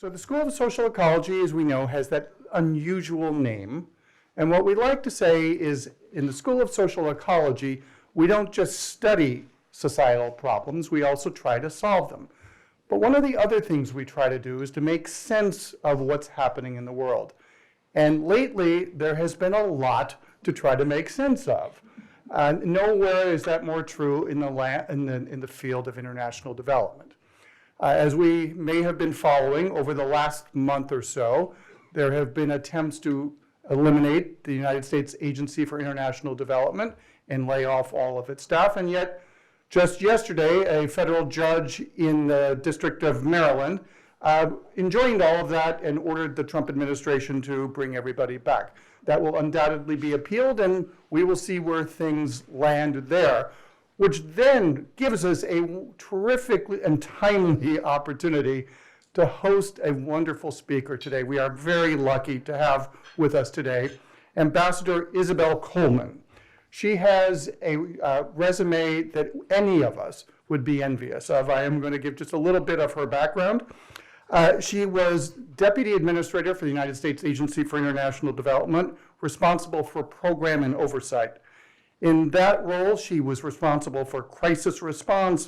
So the School of Social Ecology, as we know, has that unusual name. And what we like to say is in the School of Social Ecology, we don't just study societal problems, we also try to solve them. But one of the other things we try to do is to make sense of what's happening in the world. And lately, there has been a lot to try to make sense of. Nowhere is that more true in the field of international development. As we may have been following over the last month or so, there have been attempts to eliminate the United States Agency for International Development and lay off all of its staff. And yet, just yesterday, a federal judge in the District of Maryland enjoined all of that and ordered the Trump administration to bring everybody back. That will undoubtedly be appealed, and we will see where things land there, which then gives us a terrific and timely opportunity to host a wonderful speaker today. We are very lucky to have with us today Ambassador Isobel Coleman. She has a resume that any of us would be envious of. I am going to give just a little bit of her background. She was Deputy Administrator for the United States Agency for International Development, responsible for program and oversight. In that role, she was responsible for crisis response,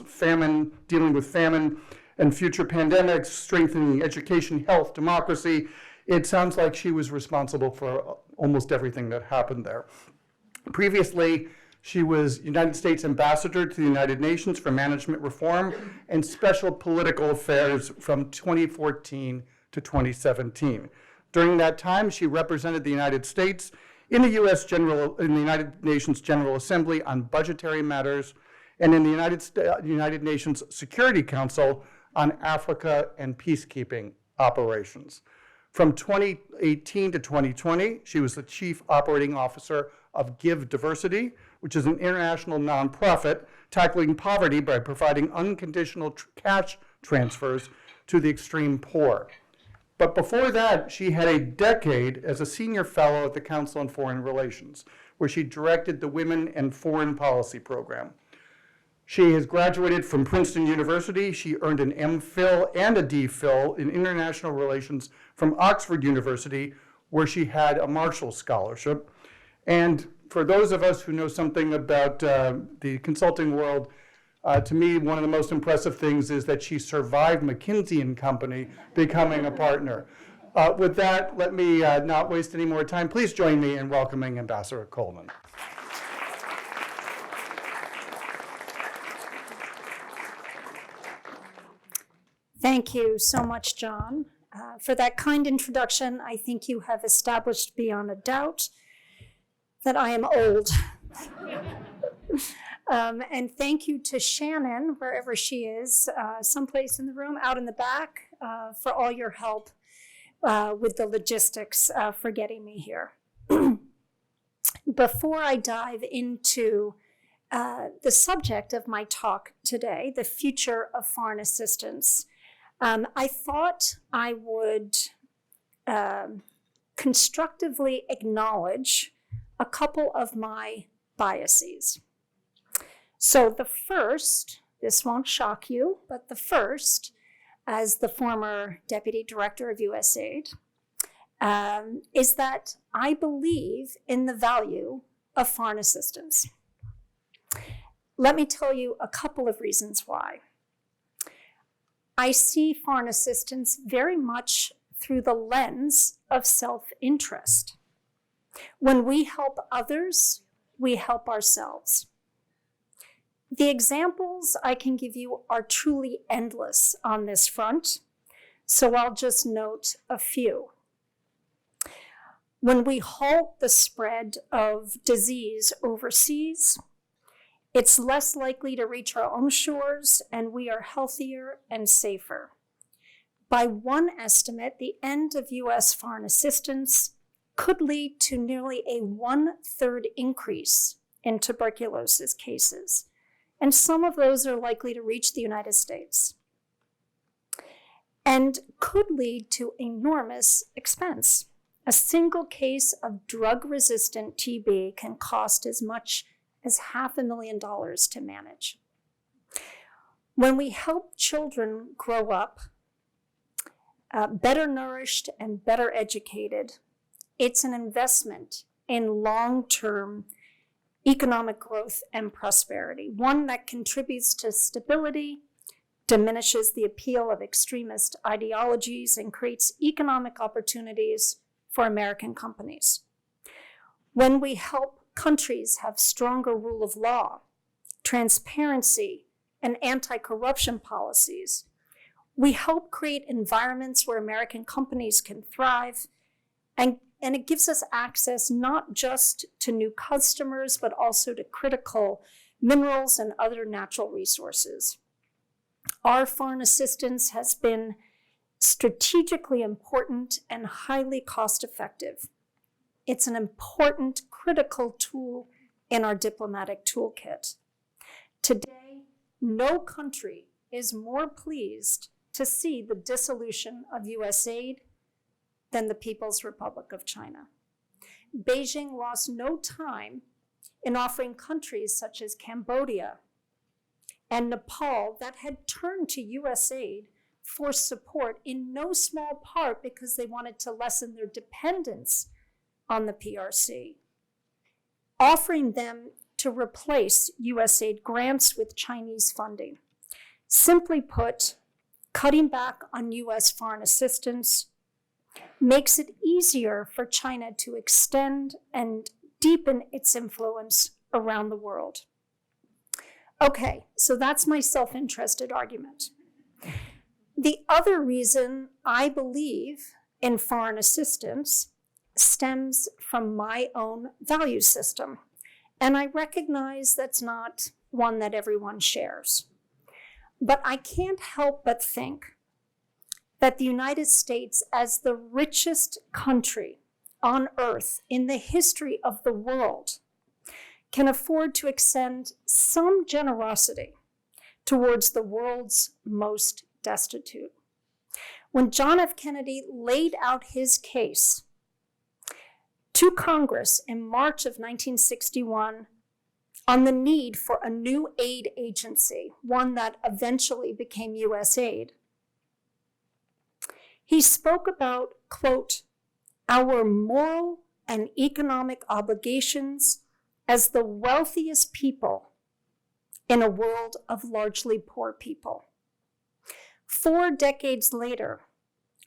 dealing with famine and future pandemics, strengthening education, health, democracy. It sounds like she was responsible for almost everything that happened there. Previously, she was United States Ambassador to the United Nations for Management Reform and Special Political Affairs from 2014 to 2017. During that time, she represented the United States in the United Nations General Assembly on budgetary matters and in the United Nations Security Council on Africa and peacekeeping operations. From 2018 to 2020, she was the Chief Operating Officer of Give Diversity, which is an international nonprofit tackling poverty by providing unconditional cash transfers to the extreme poor. But before that, she had a decade as a senior fellow at the Council on Foreign Relations, where she directed the Women and Foreign Policy program. She has graduated from Princeton University. She earned an MPhil and a DPhil in international relations from Oxford University, where she had a Marshall Scholarship. And for those of us who know something about the consulting world, to me, one of the most impressive things is that she survived McKinsey & Company becoming a partner. With that, let me not waste any more time. Please join me in welcoming Ambassador Coleman. Thank you so much, John, for that kind introduction. I think you have established beyond a doubt that I am old. And thank you to Shannon, wherever she is, someplace in the room, out in the back, for all your help with the logistics for getting me here. Before I dive into the subject of my talk today, the future of foreign assistance, I thought I would constructively acknowledge a couple of my biases. So the first, this won't shock you, but the first, as the former Deputy Director of USAID, is that I believe in the value of foreign assistance. Let me tell you a couple of reasons why. I see foreign assistance very much through the lens of self-interest. When we help others, we help ourselves. The examples I can give you are truly endless on this front, so I'll just note a few. When we halt the spread of disease overseas, it's less likely to reach our own shores, and we are healthier and safer. By one estimate, the end of U.S. foreign assistance could lead to nearly a 1/3 increase in tuberculosis cases, and some of those are likely to reach the United States, and could lead to enormous expense. A single case of drug-resistant TB can cost as much as $500,000 to manage. When we help children grow up better nourished and better educated. It's an investment in long-term economic growth and prosperity, one that contributes to stability, diminishes the appeal of extremist ideologies, and creates economic opportunities for American companies. When we help countries have stronger rule of law, transparency, and anti-corruption policies, we help create environments where American companies can thrive, and it gives us access not just to new customers, but also to critical minerals and other natural resources. Our foreign assistance has been strategically important and highly cost-effective. It's an important, critical tool in our diplomatic toolkit. Today, no country is more pleased to see the dissolution of USAID than the People's Republic of China. Beijing lost no time in offering countries such as Cambodia and Nepal that had turned to USAID for support, in no small part because they wanted to lessen their dependence on the PRC, offering them to replace USAID grants with Chinese funding. Simply put, cutting back on US foreign assistance makes it easier for China to extend and deepen its influence around the world. Okay, so that's my self-interested argument. The other reason I believe in foreign assistance stems from my own value system, and I recognize that's not one that everyone shares. But I can't help but think that the United States, as the richest country on earth in the history of the world, can afford to extend some generosity towards the world's most destitute. When John F. Kennedy laid out his case to Congress in March of 1961 on the need for a new aid agency, one that eventually became USAID, he spoke about, quote, our moral and economic obligations as the wealthiest people in a world of largely poor people. 4 decades later,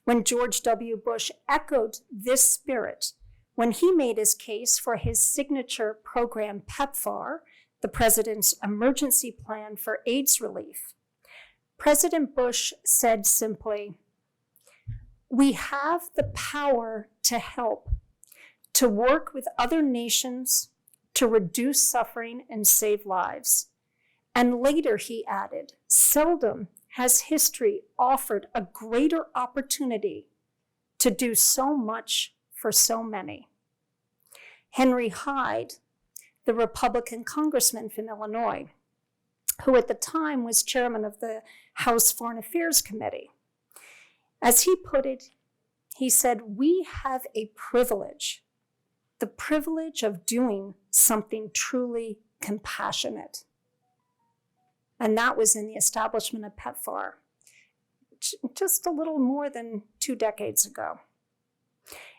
when George W. Bush echoed this spirit, when he made his case for his signature program PEPFAR, the President's Emergency Plan for AIDS Relief, President Bush said simply, we have the power to help, to work with other nations, to reduce suffering and save lives. And later he added, seldom has history offered a greater opportunity to do so much for so many. Henry Hyde, the Republican congressman from Illinois, who at the time was chairman of the House Foreign Affairs Committee, as he put it, he said, we have a privilege, the privilege of doing something truly compassionate. And that was in the establishment of PEPFAR, just a little more than 2 decades ago.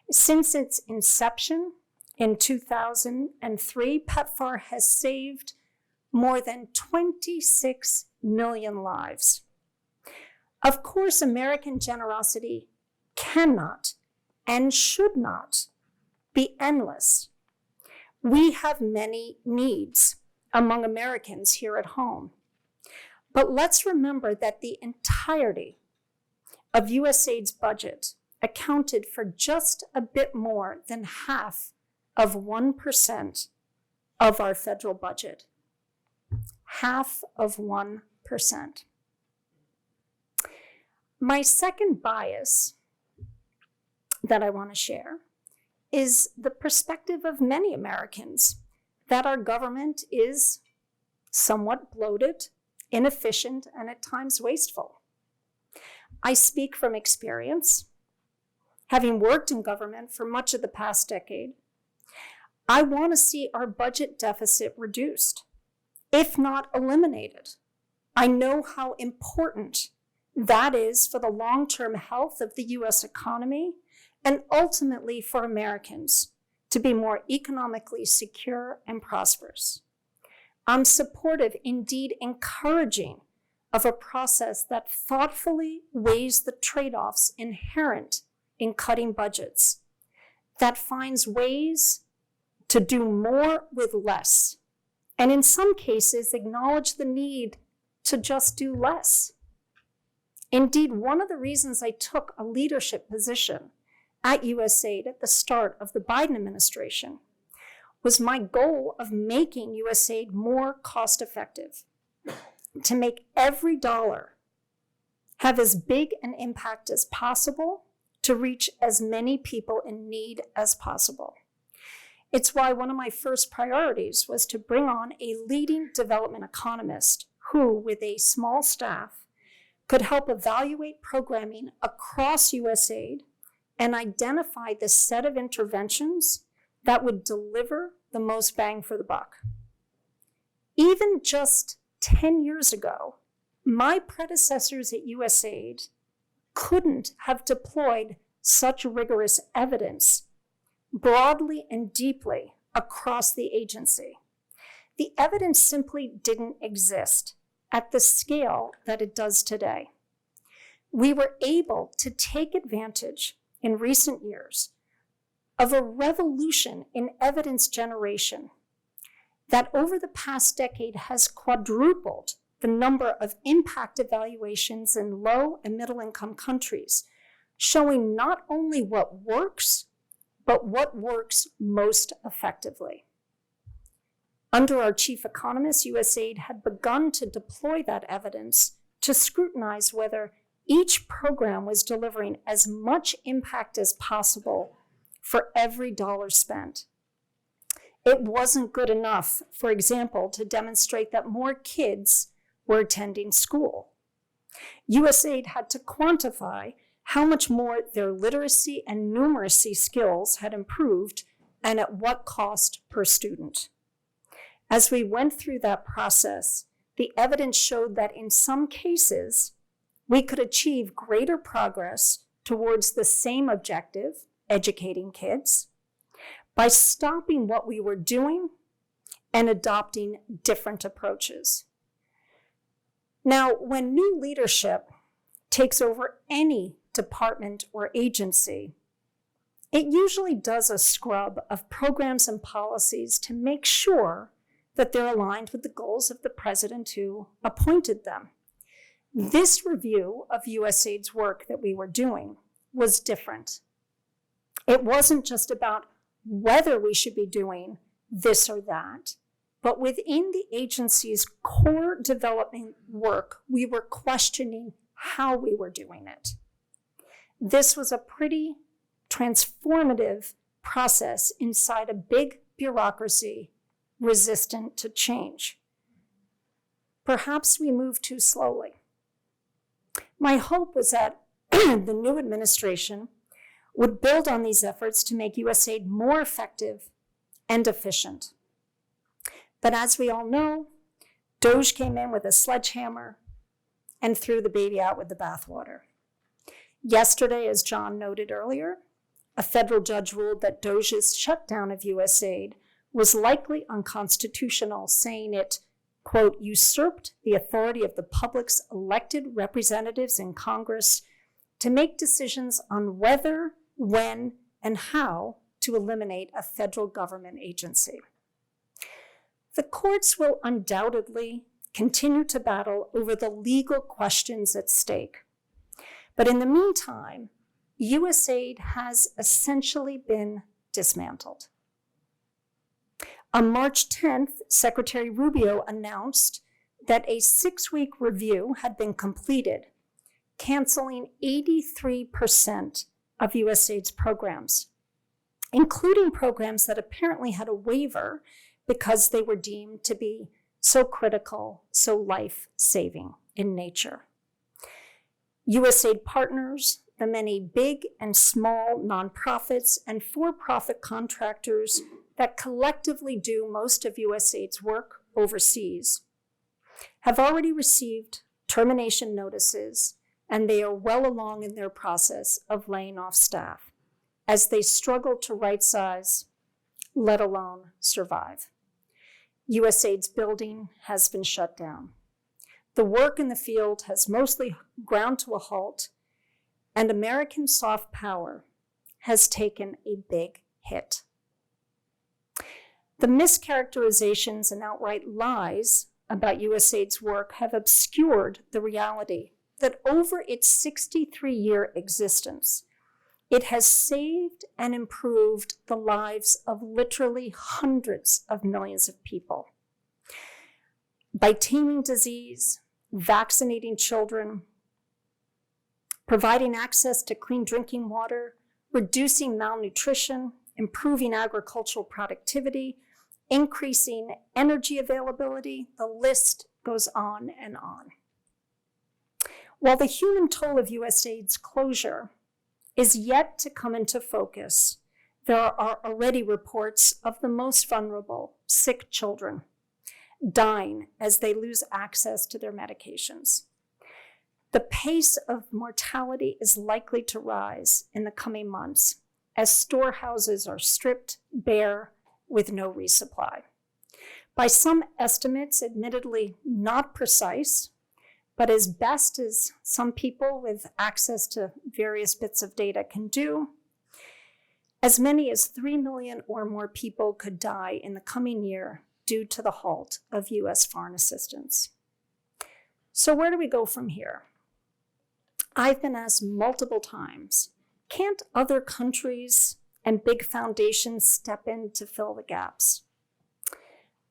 Since its inception in 2003, PEPFAR has saved more than 26 million lives. Of course, American generosity cannot and should not be endless. We have many needs among Americans here at home. But let's remember that the entirety of USAID's budget accounted for just a bit more than half of 1% of our federal budget. Half of 1%. My second bias that I want to share is the perspective of many Americans that our government is somewhat bloated, inefficient, and at times wasteful. I speak from experience. Having worked in government for much of the past decade, I want to see our budget deficit reduced, if not eliminated. I know how important That is for the long-term health of the U.S. economy and ultimately for Americans to be more economically secure and prosperous. I'm supportive, indeed encouraging, of a process that thoughtfully weighs the trade-offs inherent in cutting budgets, that finds ways to do more with less, and in some cases acknowledge the need to just do less. Indeed, one of the reasons I took a leadership position at USAID at the start of the Biden administration was my goal of making USAID more cost-effective, to make every dollar have as big an impact as possible to reach as many people in need as possible. It's why one of my first priorities was to bring on a leading development economist who, with a small staff, could help evaluate programming across USAID and identify the set of interventions that would deliver the most bang for the buck. Even just 10 years ago, my predecessors at USAID couldn't have deployed such rigorous evidence broadly and deeply across the agency. The evidence simply didn't exist at the scale that it does today. We were able to take advantage in recent years of a revolution in evidence generation that over the past decade has quadrupled the number of impact evaluations in low and middle income countries, showing not only what works, but what works most effectively. Under our chief economist, USAID had begun to deploy that evidence to scrutinize whether each program was delivering as much impact as possible for every dollar spent. It wasn't good enough, for example, to demonstrate that more kids were attending school. USAID had to quantify how much more their literacy and numeracy skills had improved and at what cost per student. As we went through that process, the evidence showed that in some cases, we could achieve greater progress towards the same objective, educating kids, by stopping what we were doing and adopting different approaches. Now, when new leadership takes over any department or agency, it usually does a scrub of programs and policies to make sure that they're aligned with the goals of the president who appointed them. This review of USAID's work that we were doing was different. It wasn't just about whether we should be doing this or that, but within the agency's core development work, we were questioning how we were doing it. This was a pretty transformative process inside a big bureaucracy resistant to change. Perhaps we moved too slowly. My hope was that the new administration would build on these efforts to make USAID more effective and efficient. But as we all know, DOGE came in with a sledgehammer and threw the baby out with the bathwater. Yesterday, as John noted earlier, a federal judge ruled that DOGE's shutdown of USAID was likely unconstitutional, saying it, quote, usurped the authority of the public's elected representatives in Congress to make decisions on whether, when, and how to eliminate a federal government agency. The courts will undoubtedly continue to battle over the legal questions at stake. But in the meantime, USAID has essentially been dismantled. On March 10th, Secretary Rubio announced that a 6-week review had been completed, canceling 83% of USAID's programs, including programs that apparently had a waiver because they were deemed to be so critical, so life-saving in nature. USAID partners, the many big and small nonprofits and for-profit contractors that collectively do most of USAID's work overseas, have already received termination notices and they are well along in their process of laying off staff as they struggle to right-size, let alone survive. USAID's building has been shut down. The work in the field has mostly ground to a halt, and American soft power has taken a big hit. The mischaracterizations and outright lies about USAID's work have obscured the reality that over its 63-year existence, it has saved and improved the lives of literally hundreds of millions of people. By taming disease, vaccinating children, providing access to clean drinking water, reducing malnutrition, improving agricultural productivity, increasing energy availability, the list goes on and on. While the human toll of USAID's closure is yet to come into focus, there are already reports of the most vulnerable, sick children, dying as they lose access to their medications. The pace of mortality is likely to rise in the coming months as storehouses are stripped bare with no resupply. By some estimates, admittedly not precise, but as best as some people with access to various bits of data can do, as many as 3 million or more people could die in the coming year due to the halt of US foreign assistance. So where do we go from here? I've been asked multiple times, can't other countries and big foundations step in to fill the gaps?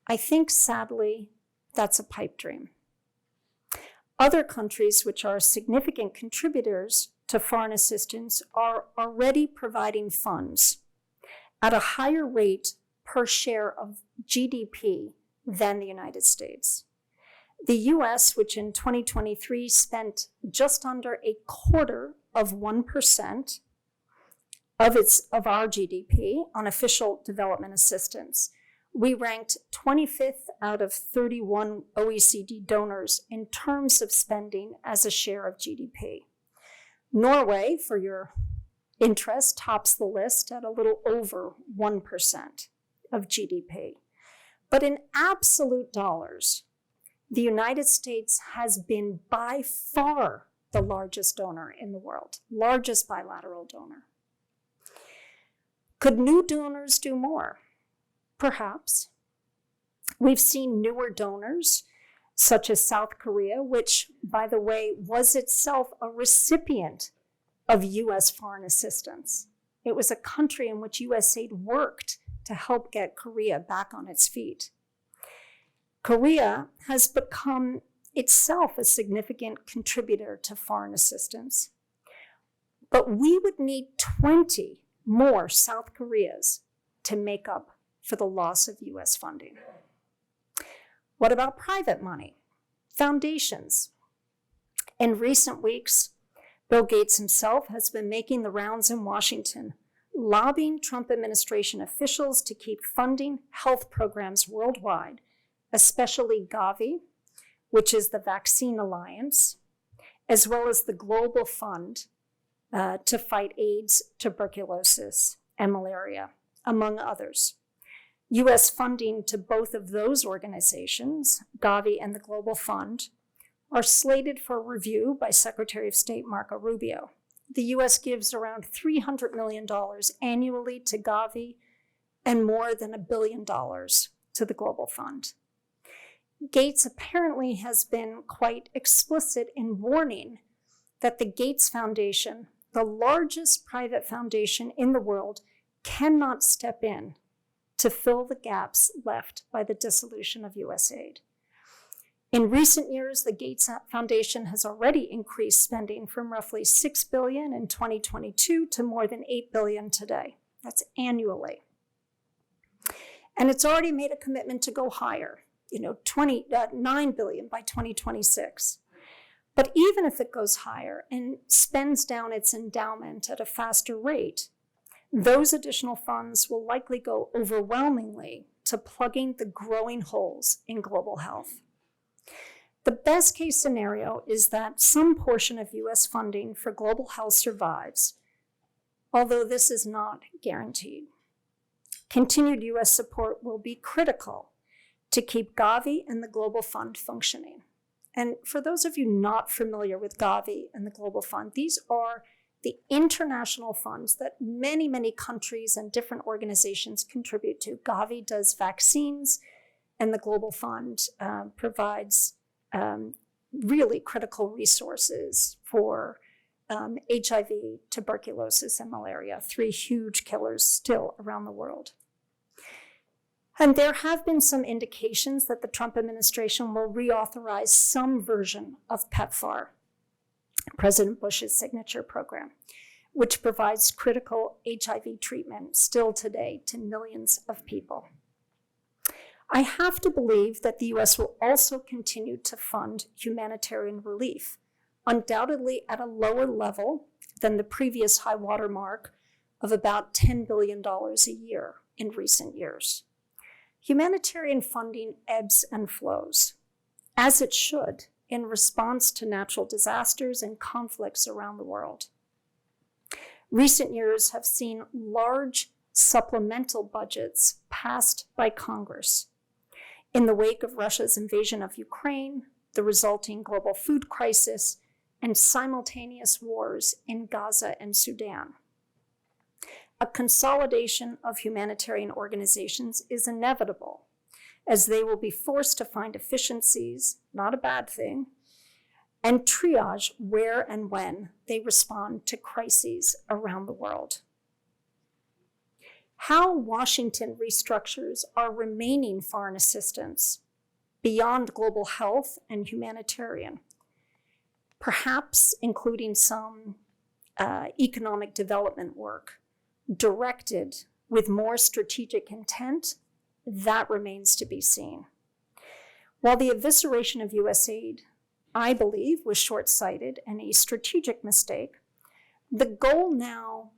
I think, sadly, that's a pipe dream. Other countries, which are significant contributors to foreign assistance, are already providing funds at a higher rate per share of GDP than the United States. The US, which in 2023 spent just under 0.25% of our GDP on official development assistance. We ranked 25th out of 31 OECD donors in terms of spending as a share of GDP. Norway, for your interest, tops the list at a little over 1% of GDP. But in absolute dollars, the United States has been by far the largest donor in the world, largest bilateral donor. Could new donors do more? Perhaps. We've seen newer donors, such as South Korea, which, by the way, was itself a recipient of US foreign assistance. It was a country in which USAID worked to help get Korea back on its feet. Korea has become itself a significant contributor to foreign assistance. But we would need 20 more South Koreas to make up for the loss of US funding. What about private money? Foundations. In recent weeks, Bill Gates himself has been making the rounds in Washington, lobbying Trump administration officials to keep funding health programs worldwide, especially Gavi, which is the Vaccine Alliance, as well as the Global Fund to fight AIDS, tuberculosis, and malaria, among others. US funding to both of those organizations, Gavi and the Global Fund, are slated for review by Secretary of State Marco Rubio. The US gives around $300 million annually to Gavi and more than $1 billion to the Global Fund. Gates apparently has been quite explicit in warning that the Gates Foundation, the largest private foundation in the world, cannot step in to fill the gaps left by the dissolution of USAID. In recent years, the Gates Foundation has already increased spending from roughly $6 billion in 2022 to more than $8 billion today. That's annually. And it's already made a commitment to go higher, $9 billion by 2026. But even if it goes higher and spends down its endowment at a faster rate, those additional funds will likely go overwhelmingly to plugging the growing holes in global health. The best case scenario is that some portion of US funding for global health survives, although this is not guaranteed. Continued US support will be critical to keep Gavi and the Global Fund functioning. And for those of you not familiar with Gavi and the Global Fund, these are the international funds that many, many countries and different organizations contribute to. Gavi does vaccines, and the Global Fund provides really critical resources for HIV, tuberculosis, and malaria, 3 huge killers still around the world. And there have been some indications that the Trump administration will reauthorize some version of PEPFAR, President Bush's signature program, which provides critical HIV treatment still today to millions of people. I have to believe that the US will also continue to fund humanitarian relief, undoubtedly at a lower level than the previous high water mark of about $10 billion a year in recent years. Humanitarian funding ebbs and flows, as it should, in response to natural disasters and conflicts around the world. Recent years have seen large supplemental budgets passed by Congress in the wake of Russia's invasion of Ukraine, the resulting global food crisis, and simultaneous wars in Gaza and Sudan. A consolidation of humanitarian organizations is inevitable, as they will be forced to find efficiencies, not a bad thing, and triage where and when they respond to crises around the world. How Washington restructures our remaining foreign assistance beyond global health and humanitarian, perhaps including some economic development work directed with more strategic intent, that remains to be seen. While the evisceration of USAID, I believe, was short-sighted and a strategic mistake, the goal now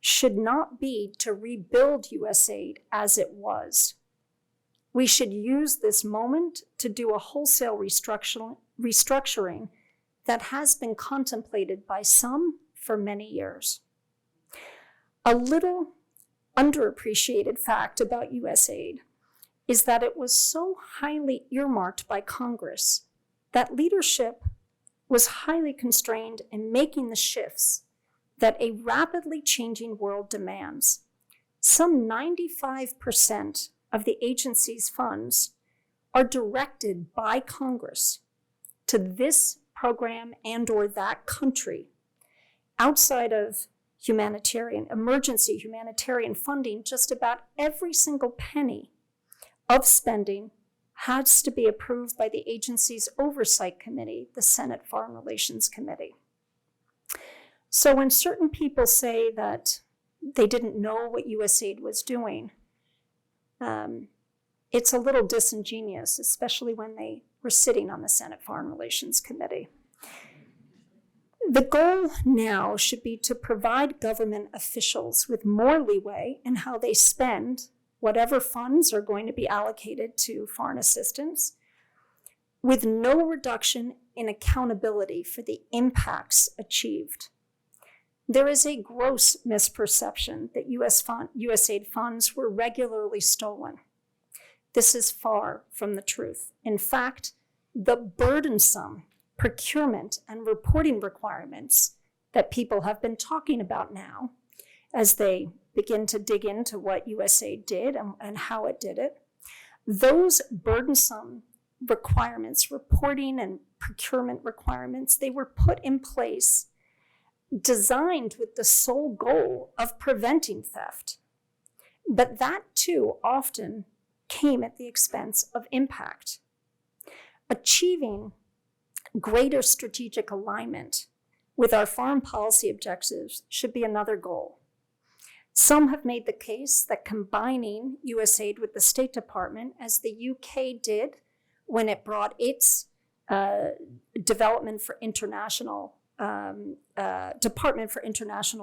should not be to rebuild USAID as it was. We should use this moment to do a wholesale restructuring that has been contemplated by some for many years. A little underappreciated fact about USAID is that it was so highly earmarked by Congress that leadership was highly constrained in making the shifts that a rapidly changing world demands. Some 95% of the agency's funds are directed by Congress to this program and/or that country. Outside of emergency humanitarian funding, just about every single penny of spending has to be approved by the agency's oversight committee, the Senate Foreign Relations Committee. So when certain people say that they didn't know what USAID was doing, it's a little disingenuous, especially when they were sitting on the Senate Foreign Relations Committee. The goal now should be to provide government officials with more leeway in how they spend whatever funds are going to be allocated to foreign assistance, with no reduction in accountability for the impacts achieved. There is a gross misperception that USAID funds were regularly stolen. This is far from the truth. In fact, the burdensome procurement and reporting requirements that people have been talking about now as they begin to dig into what USAID did and how it did it, those burdensome requirements, reporting and procurement requirements, they were put in place designed with the sole goal of preventing theft. But that too often came at the expense of impact. Achieving greater strategic alignment with our foreign policy objectives should be another goal. Some have made the case that combining USAID with the State Department, as the UK did when it brought its Department for International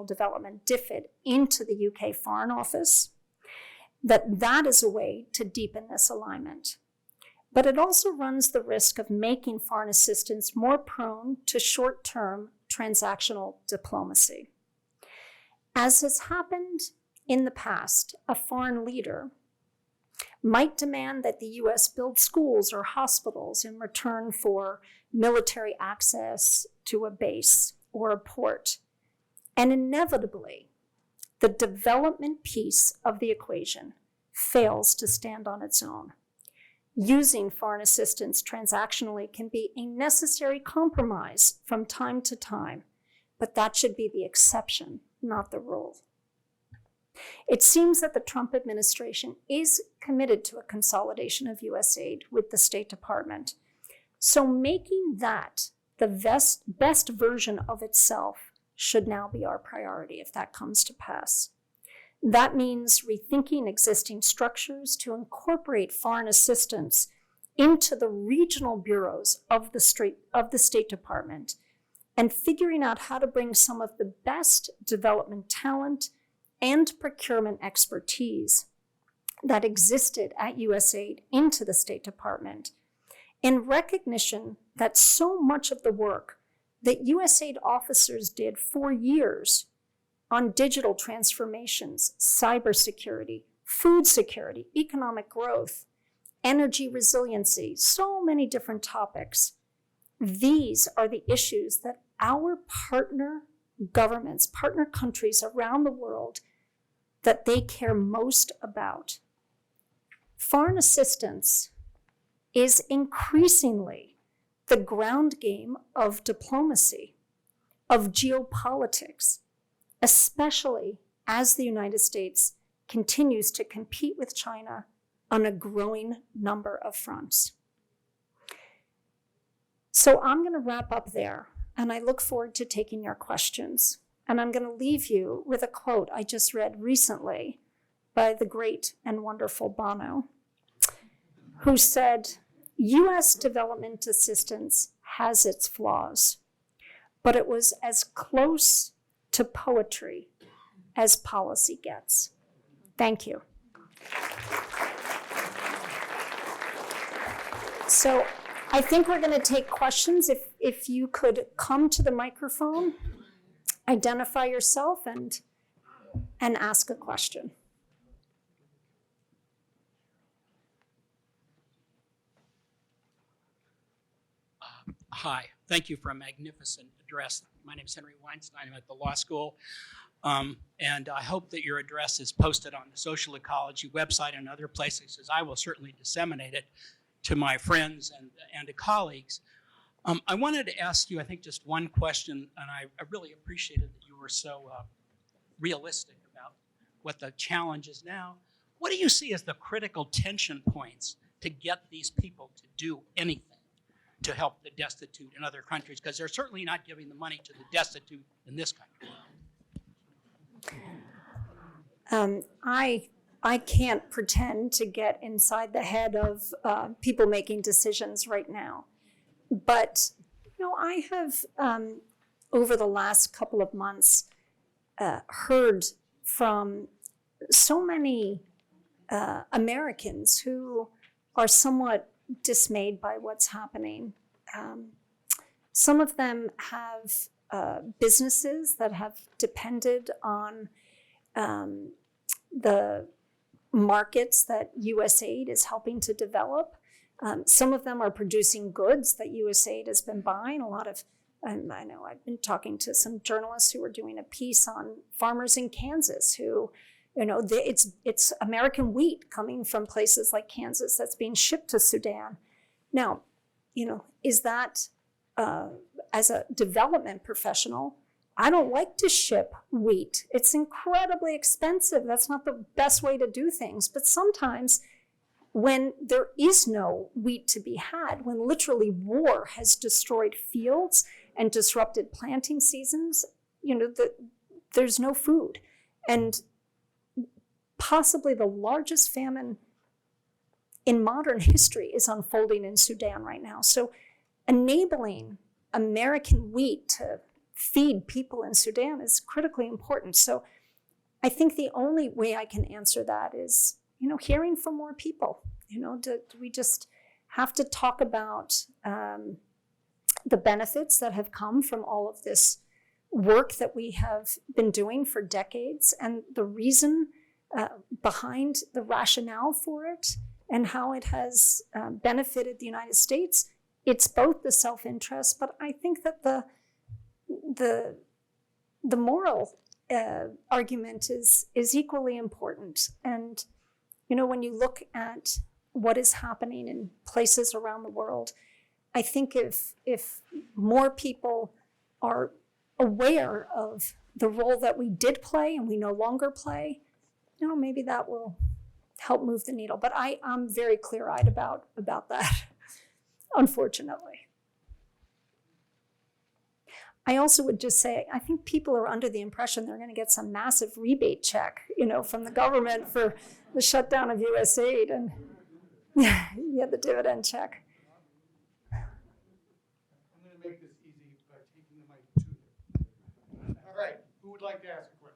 Development, DFID, into the UK Foreign Office, that is a way to deepen this alignment. but it also runs the risk of making foreign assistance more prone to short-term transactional diplomacy. As has happened in the past, a foreign leader might demand that the U.S. build schools or hospitals in return for military access to a base or a port. And inevitably, the development piece of the equation fails to stand on its own. Using foreign assistance transactionally can be a necessary compromise from time to time, but that should be the exception, not the rule. It seems that the Trump administration is committed to a consolidation of USAID with the State Department. So making that the best version of itself should now be our priority if that comes to pass. That means rethinking existing structures to incorporate foreign assistance into the regional bureaus of the State Department and figuring out how to bring some of the best development talent and procurement expertise that existed at USAID into the State Department, in recognition that so much of the work that USAID officers did for years on digital transformations, cybersecurity, food security, economic growth, energy resiliency, so many different topics. These are the issues that our partner governments, partner countries around the world, that they care most about. Foreign assistance is increasingly the ground game of diplomacy, of geopolitics, especially as the United States continues to compete with China on a growing number of fronts. So I'm going to wrap up there, and I look forward to taking your questions. And I'm going to leave you with a quote I just read recently by the great and wonderful Bono, who said, "U.S. development assistance has its flaws, but it was as close to poetry as policy gets." Thank you. So I think we're going to take questions. If you could come to the microphone, identify yourself, and ask a question. Hi, thank you for a magnificent address. My name is Henry Weinstein. I'm at the law school. And I hope that your address is posted on the social ecology website and other places, as I will certainly disseminate it to my friends and to colleagues. I wanted to ask you, I think, just one question, and I really appreciated that you were so realistic about what the challenge is now. What do you see as the critical tension points to get these people to do anything to help the destitute in other countries? Because they're certainly not giving the money to the destitute in this country. I can't pretend to get inside the head of people making decisions right now. But, I have, over the last couple of months, heard from so many Americans who are somewhat dismayed by what's happening. Some of them have businesses that have depended on the markets that USAID is helping to develop. Some of them are producing goods that USAID has been buying. A lot of, I know I've been talking to some journalists who are doing a piece on farmers in Kansas who, it's American wheat coming from places like Kansas that's being shipped to Sudan. Now, is that, as a development professional, I don't like to ship wheat. It's incredibly expensive. That's not the best way to do things. But sometimes when there is no wheat to be had, when literally war has destroyed fields and disrupted planting seasons, there's no food. And possibly the largest famine in modern history is unfolding in Sudan right now. So enabling American wheat to feed people in Sudan is critically important. So I think the only way I can answer that is, hearing from more people. Do we just have to talk about the benefits that have come from all of this work that we have been doing for decades, and the reason behind the rationale for it and how it has benefited the United States. It's both the self-interest, but I think that the moral argument is equally important. And when you look at what is happening in places around the world, I think if more people are aware of the role that we did play and we no longer play, maybe that will help move the needle. But I'm very clear-eyed about that, unfortunately. I also would just say, I think people are under the impression they're going to get some massive rebate check, from the government for the shutdown of USAID and the dividend check. I'm going to make this easy by taking the mic to you. All right, who would like to ask a question?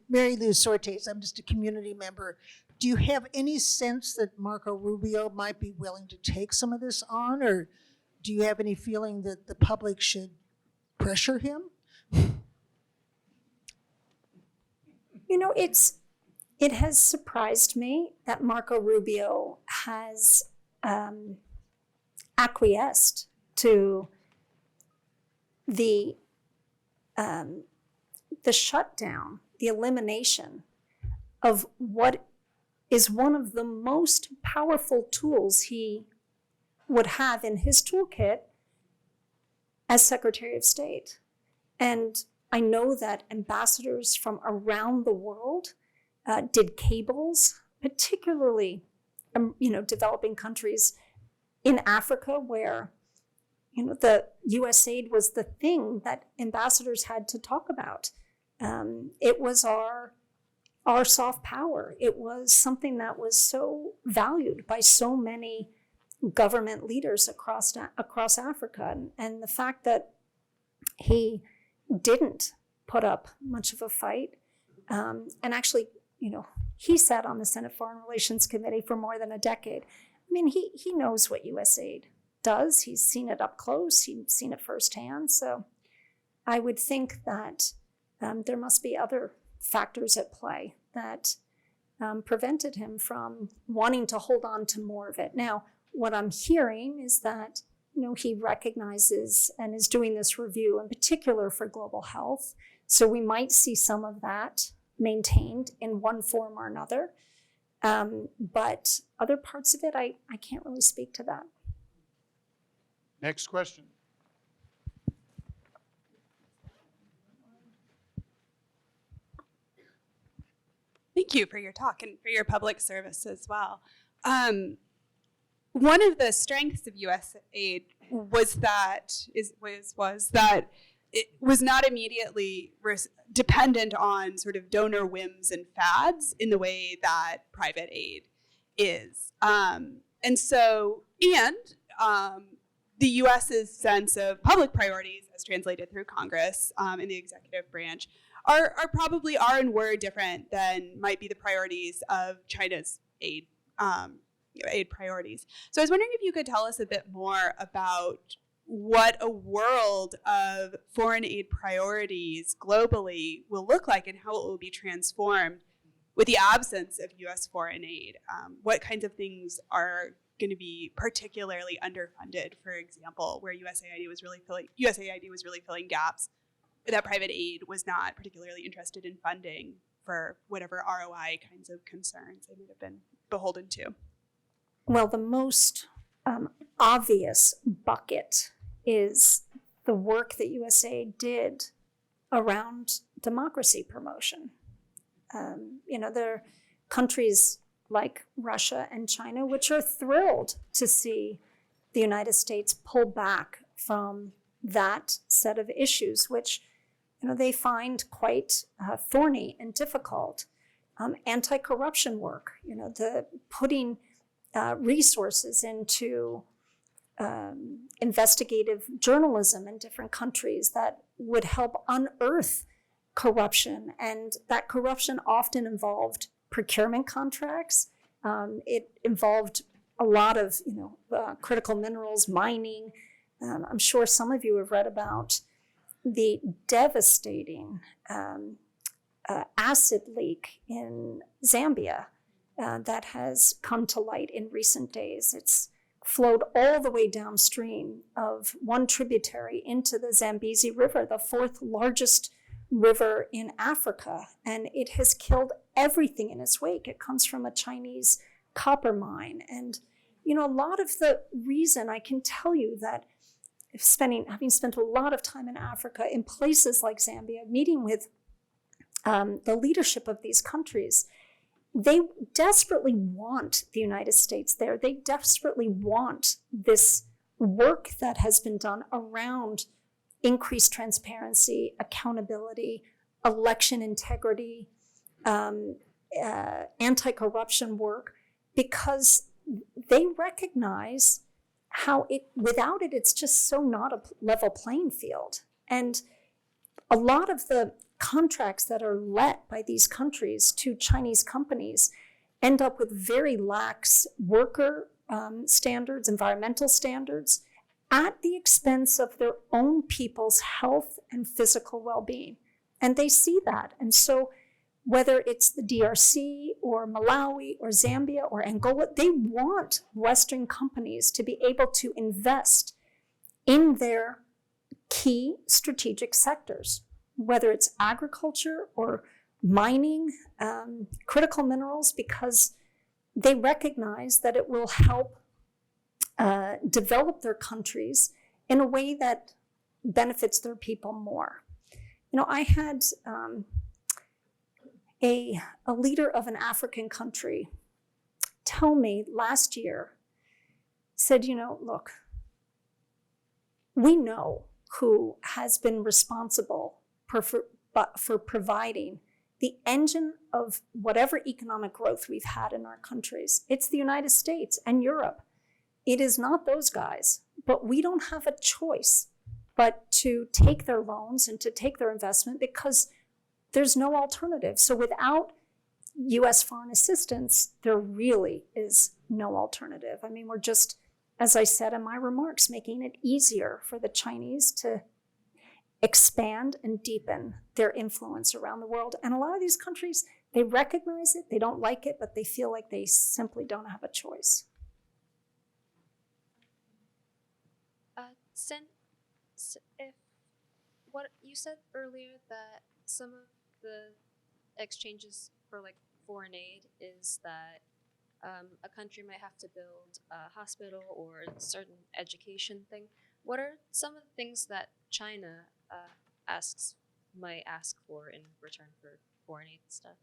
Mary Lou Sortes, I'm just a community member. Do you have any sense that Marco Rubio might be willing to take some of this on, or do you have any feeling that the public should pressure him? It has surprised me that Marco Rubio has acquiesced to the shutdown, the elimination of what is one of the most powerful tools he would have in his toolkit as Secretary of State. And I know that ambassadors from around the world did cables, particularly, developing countries in Africa where, the USAID was the thing that ambassadors had to talk about. It was our soft power. It was something that was so valued by so many government leaders across Africa. And the fact that he didn't put up much of a fight, and actually, he sat on the Senate Foreign Relations Committee for more than a decade. I mean, he knows what USAID does. He's seen it up close. He's seen it firsthand. So I would think that there must be other factors at play that prevented him from wanting to hold on to more of it. Now, what I'm hearing is that he recognizes and is doing this review in particular for global health. So we might see some of that maintained in one form or another. But other parts of it, I can't really speak to that. Next question. Thank you for your talk and for your public service as well. One of the strengths of USAID was that it was not immediately dependent on sort of donor whims and fads in the way that private aid is. The U.S.'s sense of public priorities, as translated through Congress in the executive branch, are probably and were different than might be the priorities of China's aid priorities. So I was wondering if you could tell us a bit more about what a world of foreign aid priorities globally will look like and how it will be transformed with the absence of U.S. foreign aid. What kinds of things are going to be particularly underfunded, for example, where USAID was really filling gaps that private aid was not particularly interested in funding for whatever ROI kinds of concerns they might have been beholden to. Well, the most obvious bucket is the work that USAID did around democracy promotion. There are countries like Russia and China which are thrilled to see the United States pull back from that set of issues, which they find quite thorny and difficult. Anti-corruption work, the putting resources into investigative journalism in different countries that would help unearth corruption, and that corruption often involved procurement contracts. It involved a lot of, critical minerals, mining. I'm sure some of you have read about the devastating acid leak in Zambia that has come to light in recent days. It's flowed all the way downstream of one tributary into the Zambezi River, the fourth largest river in Africa, and it has killed everything in its wake. It comes from a Chinese copper mine. And, a lot of the reason I can tell you that having spent a lot of time in Africa in places like Zambia, meeting with the leadership of these countries, they desperately want the United States there. They desperately want this work that has been done around increased transparency, accountability, election integrity, anti-corruption work, because they recognize how without it, it's just so not a level playing field. And a lot of the contracts that are let by these countries to Chinese companies end up with very lax worker standards, environmental standards, at the expense of their own people's health and physical well-being. And they see that. And so whether it's the DRC or Malawi or Zambia or Angola, they want Western companies to be able to invest in their key strategic sectors, whether it's agriculture or mining, critical minerals, because they recognize that it will help develop their countries in a way that benefits their people more. I had a leader of an African country tell me last year, said, look, we know who has been responsible for providing the engine of whatever economic growth we've had in our countries. It's the United States and Europe. It is not those guys, but we don't have a choice but to take their loans and to take their investment because there's no alternative. So without US foreign assistance, there really is no alternative. I mean, we're just, as I said in my remarks, making it easier for the Chinese to expand and deepen their influence around the world. And a lot of these countries, they recognize it, they don't like it, but they feel like they simply don't have a choice. If what you said earlier that some of the exchanges for foreign aid is that a country might have to build a hospital or a certain education thing. What are some of the things that China might ask for in return for foreign aid stuff?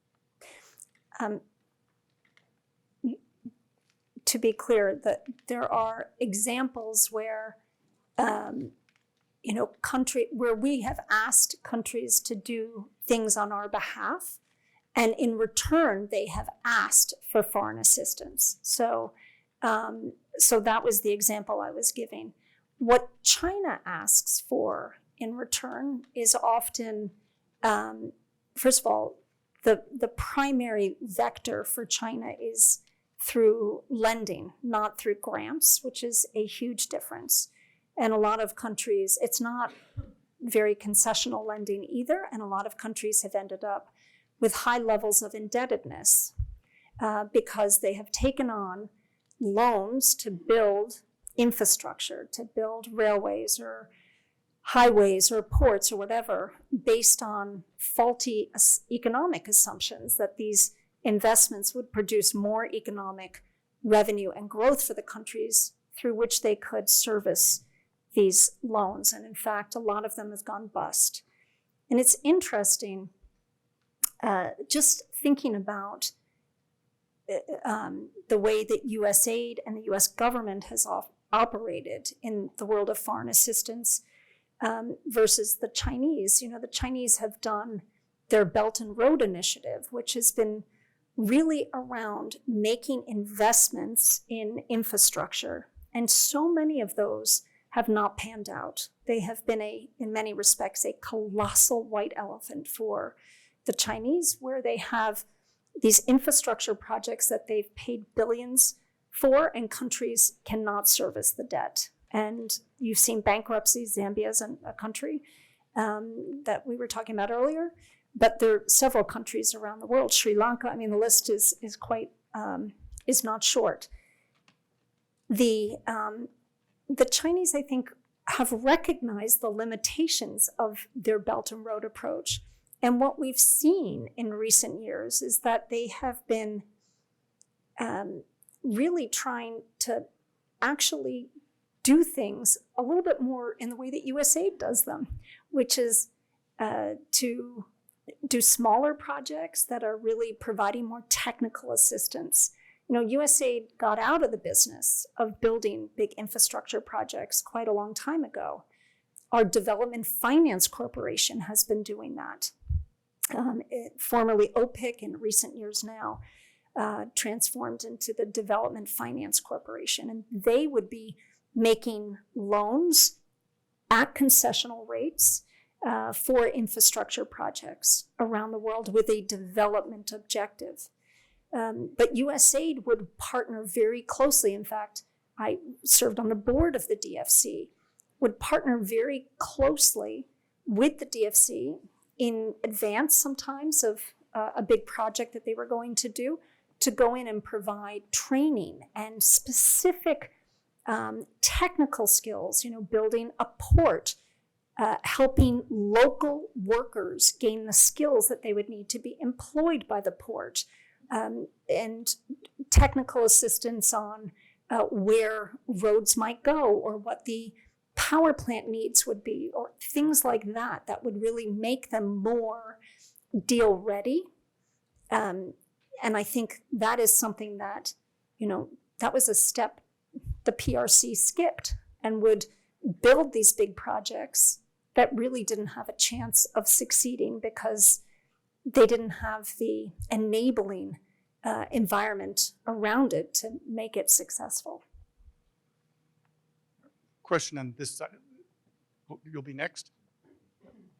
To be clear, that there are examples where where we have asked countries to do things on our behalf, and in return, they have asked for foreign assistance. So that was the example I was giving. What China asks for in return is often, first of all, the primary vector for China is through lending, not through grants, which is a huge difference. And a lot of countries, it's not very concessional lending either, and a lot of countries have ended up with high levels of indebtedness because they have taken on loans to build infrastructure, to build railways or highways or ports or whatever, based on faulty economic assumptions that these investments would produce more economic revenue and growth for the countries through which they could service these loans. And in fact, a lot of them have gone bust. And it's interesting, just thinking about the way that USAID and the US government has operated in the world of foreign assistance versus the Chinese. The Chinese have done their Belt and Road Initiative, which has been really around making investments in infrastructure. And so many of those have not panned out. They have been in many respects, a colossal white elephant for the Chinese, where they have these infrastructure projects that they've paid billions for, and countries cannot service the debt. And you've seen bankruptcies. Zambia is a country that we were talking about earlier, but there are several countries around the world. Sri Lanka, I mean, the list is quite, is not short. The Chinese, I think, have recognized the limitations of their Belt and Road approach. And what we've seen in recent years is that they have been really trying to actually do things a little bit more in the way that USAID does them, which is to do smaller projects that are really providing more technical assistance. You know, USAID got out of the business of building big infrastructure projects quite a long time ago. Our Development Finance Corporation has been doing that. Formerly OPIC, in recent years now, transformed into the Development Finance Corporation. And they would be making loans at concessional rates for infrastructure projects around the world with a development objective. But USAID would partner very closely. In fact, I served on the board of the DFC, would partner very closely with the DFC in advance sometimes of a big project that they were going to do, to go in and provide training and specific technical skills, you know, building a port, helping local workers gain the skills that they would need to be employed by the port, and technical assistance on where roads might go, or what the power plant needs would be, or things like that, that would really make them more deal ready. And I think that is something that, you know, that was a step the PRC skipped, and would build these big projects that really didn't have a chance of succeeding because they didn't have the enabling environment around it to make it successful. Question on this side. You'll be next.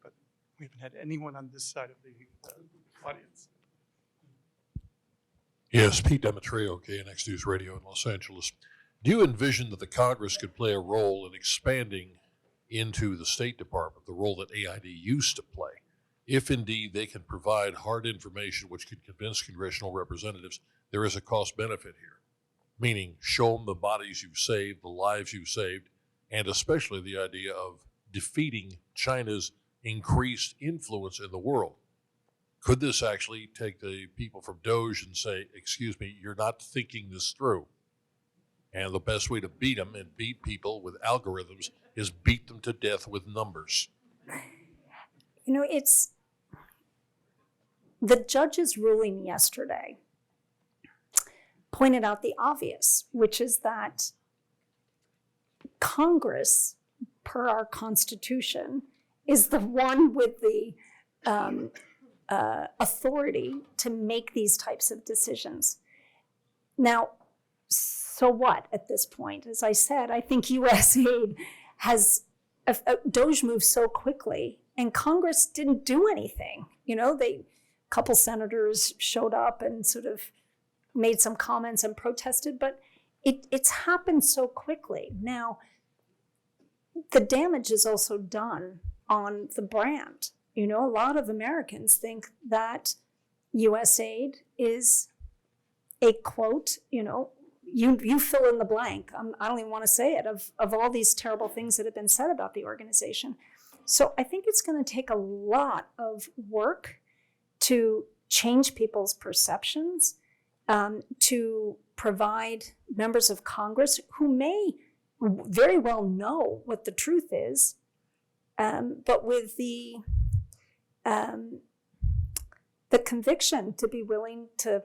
But we haven't had anyone on this side of the audience. Yes, Pete Demetrio, KNX News Radio in Los Angeles. Do you envision that the Congress could play a role in expanding into the State Department, the role that AID used to play, if indeed they can provide hard information which could convince congressional representatives there is a cost benefit here? Meaning, show them the bodies you've saved, the lives you've saved, and especially the idea of defeating China's increased influence in the world. Could this actually take the people from Doge and say, excuse me, you're not thinking this through? And the best way to beat them and beat people with algorithms is beat them to death with numbers. You know, it's the judge's ruling yesterday pointed out the obvious, which is that Congress, per our Constitution, is the one with the authority to make these types of decisions. Now, so what at this point? As I said, I think USAID has, Doge moved so quickly, and Congress didn't do anything. You know, a couple senators showed up and sort of made some comments and protested, but it's happened so quickly. Now, the damage is also done on the brand. You know, a lot of Americans think that USAID is a quote, you know, you fill in the blank. I don't even want to say it, of all these terrible things that have been said about the organization. So I think it's going to take a lot of work to change people's perceptions, to provide members of Congress who may very well know what the truth is, but with the conviction to be willing to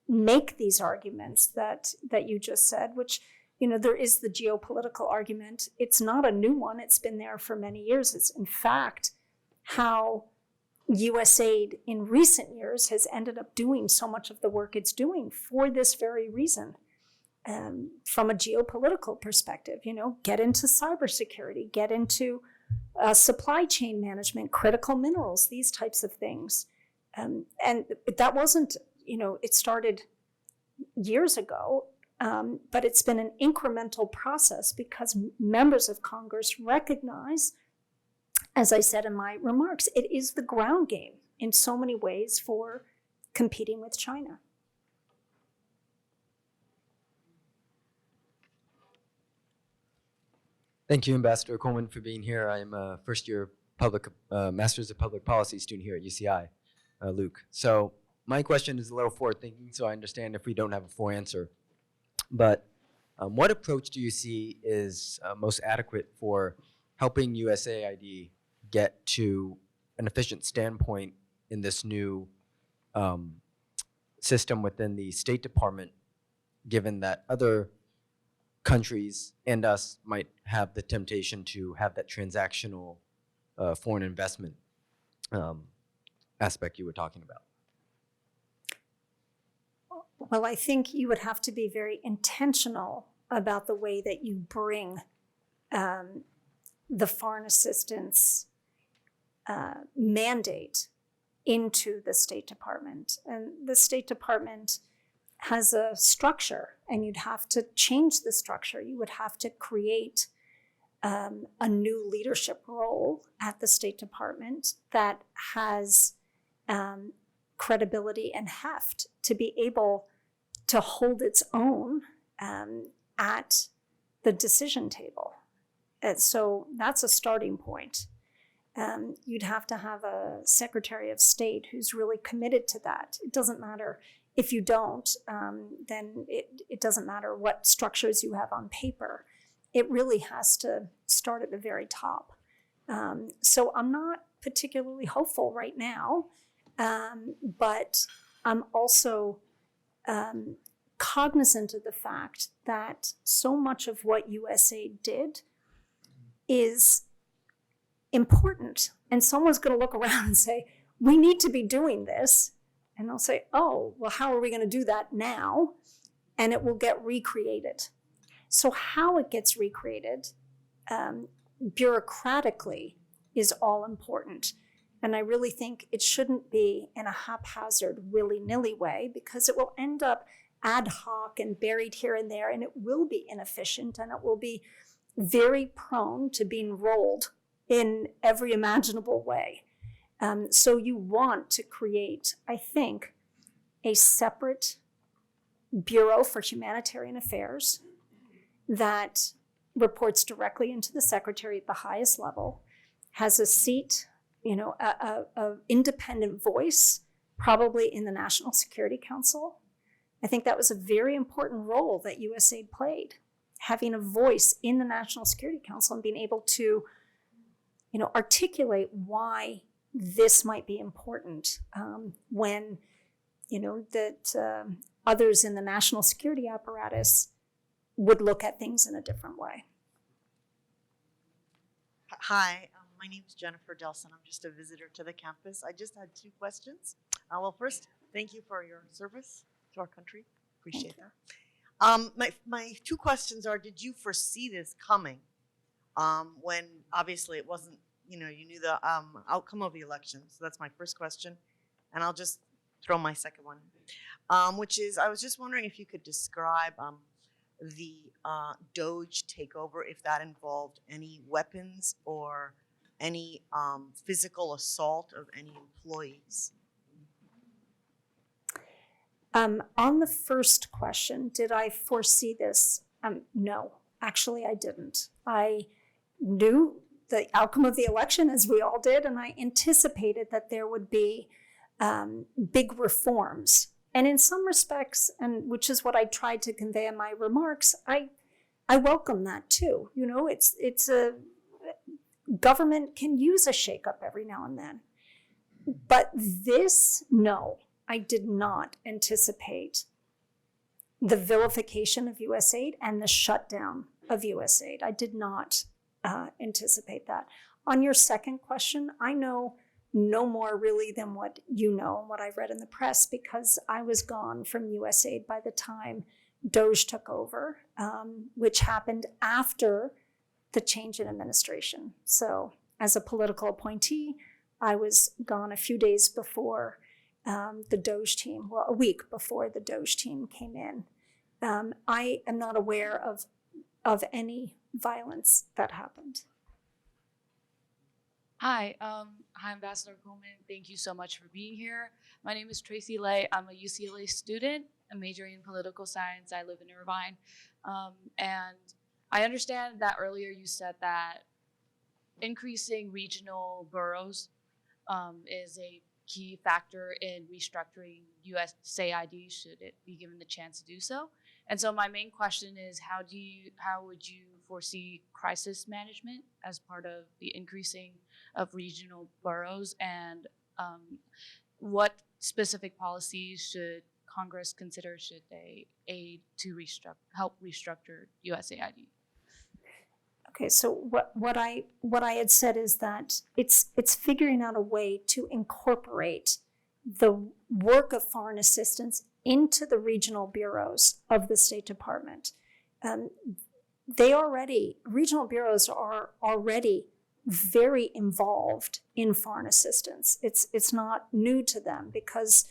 make these arguments that you just said, which, you know, there is the geopolitical argument. It's not a new one. It's been there for many years. It's, in fact, how USAID in recent years has ended up doing so much of the work it's doing for this very reason. from a geopolitical perspective, get into cybersecurity, get into supply chain management, critical minerals, these types of things. And that wasn't, it started years ago, but it's been an incremental process because members of Congress recognize, as I said in my remarks, it is the ground game in so many ways for competing with China. Thank you, Ambassador Coleman, for being here. I am a first-year Masters of Public Policy student here at UCI, Luke. So my question is a little forward-thinking, so I understand if we don't have a full answer. But what approach do you see is most adequate for helping USAID get to an efficient standpoint in this new system within the State Department, given that other countries and us might have the temptation to have that transactional foreign investment aspect you were talking about? Well, I think you would have to be very intentional about the way that you bring the foreign assistance mandate into the State Department. And the State Department has a structure, and you'd have to change the structure. You would have to create a new leadership role at the State Department that has credibility and heft to be able to hold its own at the decision table. And so that's a starting point. You'd have to have a Secretary of State who's really committed to that. It doesn't matter if you don't, then it doesn't matter what structures you have on paper. It really has to start at the very top. So I'm not particularly hopeful right now, but I'm also cognizant of the fact that so much of what USAID did is important. And someone's going to look around and say, we need to be doing this. And they'll say, oh, well, how are we going to do that now? And it will get recreated. So how it gets recreated bureaucratically is all important. And I really think it shouldn't be in a haphazard, willy-nilly way, because it will end up ad hoc and buried here and there, and it will be inefficient, and it will be very prone to being rolled in every imaginable way. So you want to create, I think, a separate Bureau for Humanitarian Affairs that reports directly into the Secretary at the highest level, has a seat, a independent voice, probably in the National Security Council. I think that was a very important role that USAID played, having a voice in the National Security Council and being able to, articulate why this might be important when, that others in the national security apparatus would look at things in a different way. Hi, my name is Jennifer Delson. I'm just a visitor to the campus. I just had 2 questions. Well, first, thank you for your service to our country. Appreciate that. My 2 questions are, did you foresee this coming when obviously it wasn't, you knew the outcome of the election? So that's my first question. And I'll just throw my second one, which is, I was just wondering if you could describe the Doge takeover, if that involved any weapons or any physical assault of any employees. On the first question, did I foresee this? No, actually I didn't. I knew the outcome of the election, as we all did, and I anticipated that there would be big reforms. And in some respects, and which is what I tried to convey in my remarks, I welcome that too. It's a government can use a shakeup every now and then. But this, no, I did not anticipate the vilification of USAID and the shutdown of USAID. I did not anticipate that. On your second question, I know no more really than what you know and what I've read in the press, because I was gone from USAID by the time Doge took over, which happened after the change in administration. So as a political appointee, I was gone a few days before the Doge team, well, a week before the Doge team came in. I am not aware of any violence that happened. Hi, Ambassador Coleman. Thank you so much for being here. My name is Tracy Lay. I'm a UCLA student. I'm majoring in political science. I live in Irvine. And I understand that earlier you said that increasing regional boroughs is a key factor in restructuring USAID should it be given the chance to do so. And so my main question is, how would you foresee crisis management as part of the increasing of regional boroughs, and what specific policies should Congress consider should they aid to help restructure USAID? Okay, so what I had said is that it's figuring out a way to incorporate the work of foreign assistance into the regional bureaus of the State Department. Regional bureaus are already very involved in foreign assistance. It's not new to them, because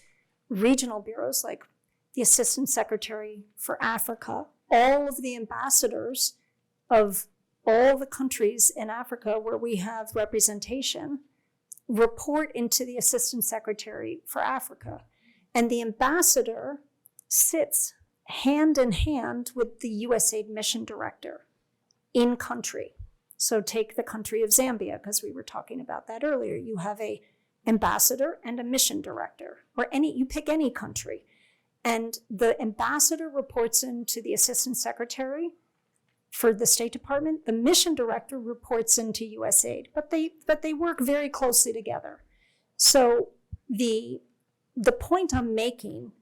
regional bureaus like the Assistant Secretary for Africa, all of the ambassadors of all the countries in Africa where we have representation report into the Assistant Secretary for Africa. And the ambassador sits hand in hand with the USAID mission director in country. So take the country of Zambia, because we were talking about that earlier. You have an ambassador and a mission director, or you pick any country. And the ambassador reports into the Assistant Secretary for the State Department. The mission director reports into USAID, but they work very closely together. So the point I'm making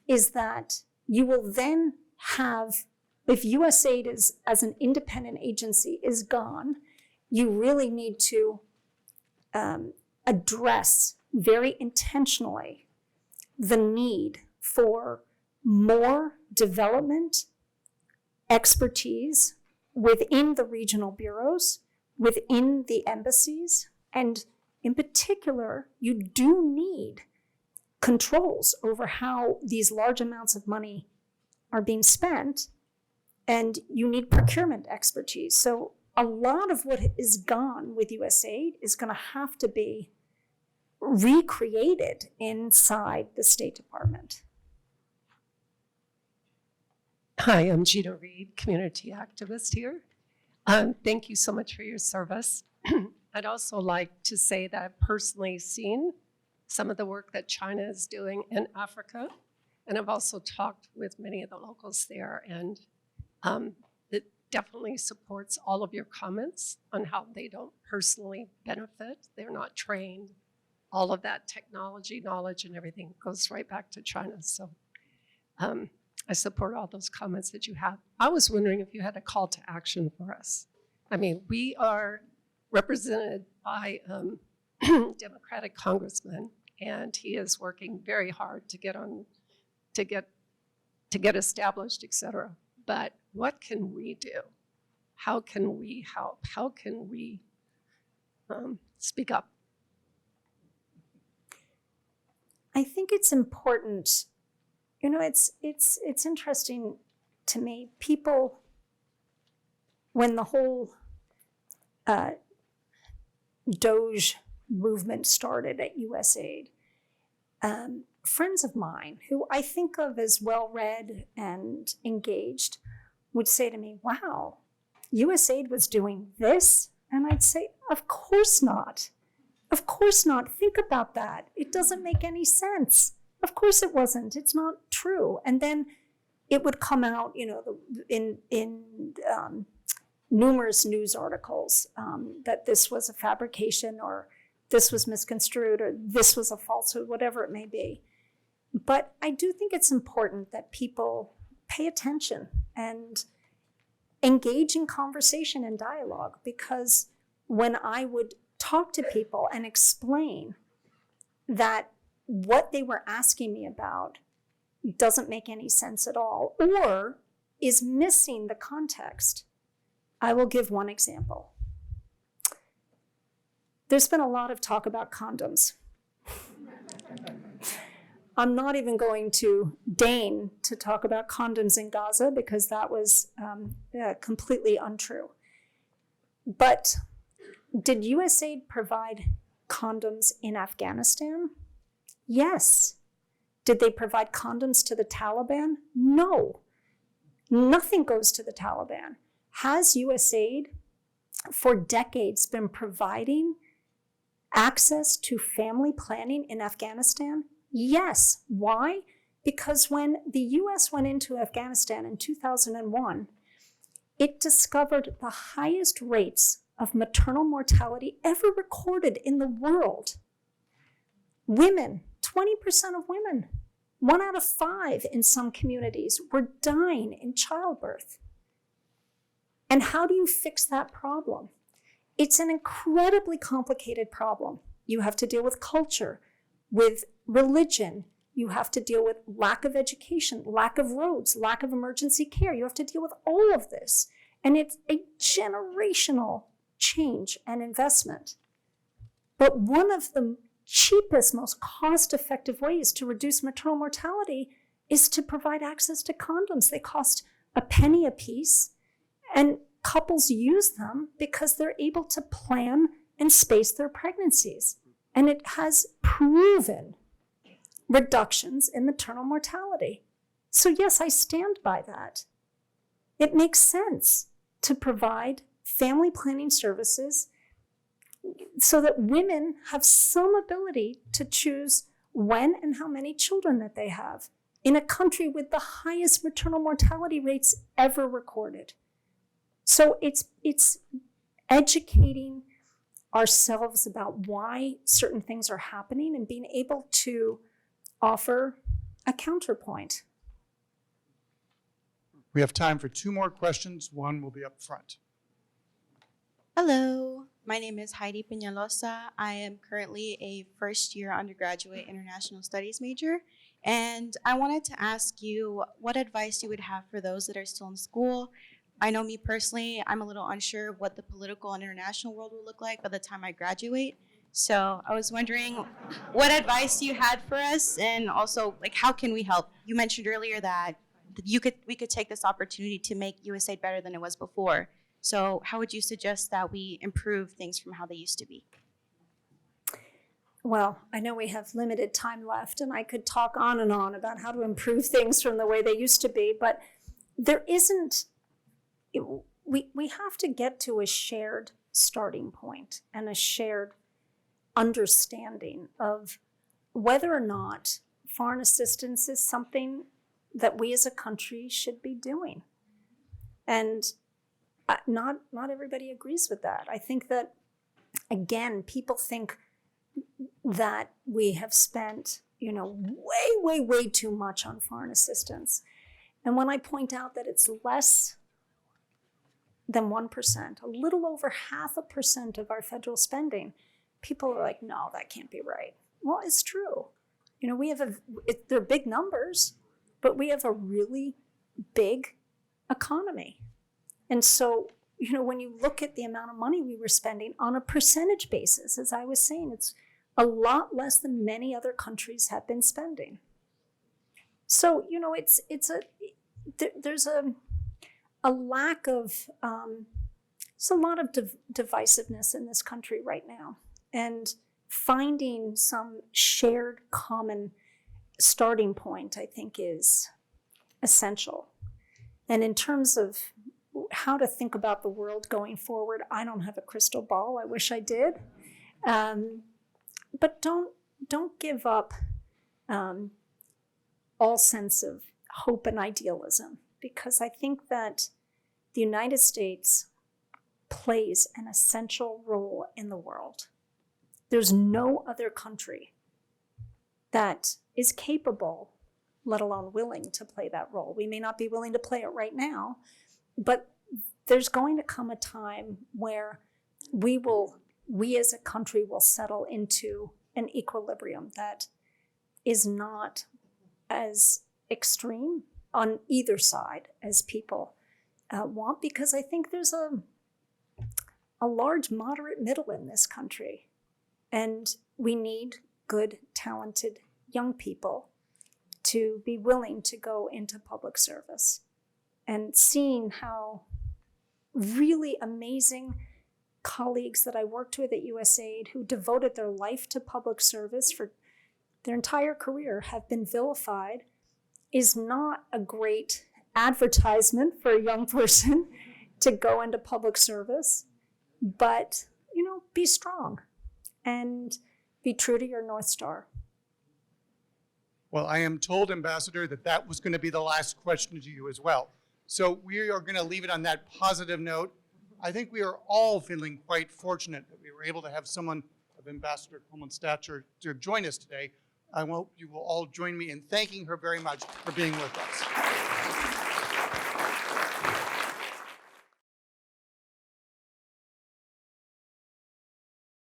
is that you will then have, if USAID is, as an independent agency, is gone, you really need to address very intentionally the need for more development expertise within the regional bureaus, within the embassies, and in particular, you do need controls over how these large amounts of money are being spent, and you need procurement expertise. So a lot of what is gone with USAID is going to have to be recreated inside the State Department. Hi, I'm Gina Reed, community activist here. Thank you so much for your service. I'd also like to say that I've personally seen some of the work that China is doing in Africa, and I've also talked with many of the locals there, and it definitely supports all of your comments on how they don't personally benefit. They're not trained. All of that technology, knowledge, and everything goes right back to China. So I support all those comments that you have. I was wondering if you had a call to action for us. I mean, we are represented by Democratic congressman, and he is working very hard to get established, et cetera. But what can we do? How can we help? How can we speak up? I think it's important. You know, it's interesting to me. People, when the whole Doge movement started at USAID, friends of mine who I think of as well-read and engaged would say to me, wow, USAID was doing this? And I'd say, of course not. Of course not. Think about that. It doesn't make any sense. Of course it wasn't. It's not true. And then it would come out, you know, in numerous news articles that this was a fabrication, or this was misconstrued, or this was a falsehood, whatever it may be. But I do think it's important that people pay attention and engage in conversation and dialogue, because when I would talk to people and explain that what they were asking me about doesn't make any sense at all, or is missing the context. I will give one example. There's been a lot of talk about condoms. I'm not even going to deign to talk about condoms in Gaza because that was completely untrue. But did USAID provide condoms in Afghanistan? Yes. Did they provide condoms to the Taliban? No. Nothing goes to the Taliban. Has USAID for decades been providing access to family planning in Afghanistan? Yes. Why? Because when the US went into Afghanistan in 2001, it discovered the highest rates of maternal mortality ever recorded in the world. Women, 20% of women, 1 out of 5 in some communities were dying in childbirth. And how do you fix that problem? It's an incredibly complicated problem. You have to deal with culture, with religion. You have to deal with lack of education, lack of roads, lack of emergency care. You have to deal with all of this. And it's a generational change and investment. But one of the cheapest, most cost-effective ways to reduce maternal mortality is to provide access to condoms. They cost a penny a piece, and couples use them because they're able to plan and space their pregnancies. And it has proven reductions in maternal mortality. So yes, I stand by that. It makes sense to provide family planning services so that women have some ability to choose when and how many children that they have in a country with the highest maternal mortality rates ever recorded. So it's educating ourselves about why certain things are happening and being able to offer a counterpoint. We have time for 2 more questions. One will be up front. Hello, my name is Heidi Peñalosa. I am currently a first-year undergraduate international studies major, and I wanted to ask you what advice you would have for those that are still in school. I know me personally, I'm a little unsure of what the political and international world will look like by the time I graduate. So I was wondering what advice you had for us, and also like how can we help? You mentioned earlier that we could take this opportunity to make USAID better than it was before. So how would you suggest that we improve things from how they used to be? Well, I know we have limited time left, and I could talk on and on about how to improve things from the way they used to be, but there isn't, we have to get to a shared starting point and a shared understanding of whether or not foreign assistance is something that we as a country should be doing. And not everybody agrees with that. I think that, again, people think that we have spent, way too much on foreign assistance. And when I point out that it's less than 1%, a little over 0.5% of our federal spending, people are like, no, that can't be right. Well, it's true. We have they're big numbers, but we have a really big economy. And so, when you look at the amount of money we were spending on a percentage basis, as I was saying, it's a lot less than many other countries have been spending. So, there's a lack of, there's a lot of divisiveness in this country right now. And finding some shared common starting point, I think, is essential. And in terms of how to think about the world going forward, I don't have a crystal ball. I wish I did. But don't give up all sense of hope and idealism, because I think that the United States plays an essential role in the world. There's no other country that is capable, let alone willing, to play that role. We may not be willing to play it right now, but there's going to come a time where we as a country will settle into an equilibrium that is not as extreme on either side as people want, because I think there's a large moderate middle in this country, and we need good, talented young people to be willing to go into public service. And seeing how really amazing colleagues that I worked with at USAID who devoted their life to public service for their entire career have been vilified is not a great advertisement for a young person to go into public service. But, be strong and be true to your North Star. Well, I am told, Ambassador, that was going to be the last question to you as well. So we are going to leave it on that positive note. I think we are all feeling quite fortunate that we were able to have someone of Ambassador Coleman's stature to join us today. I hope you will all join me in thanking her very much for being with us.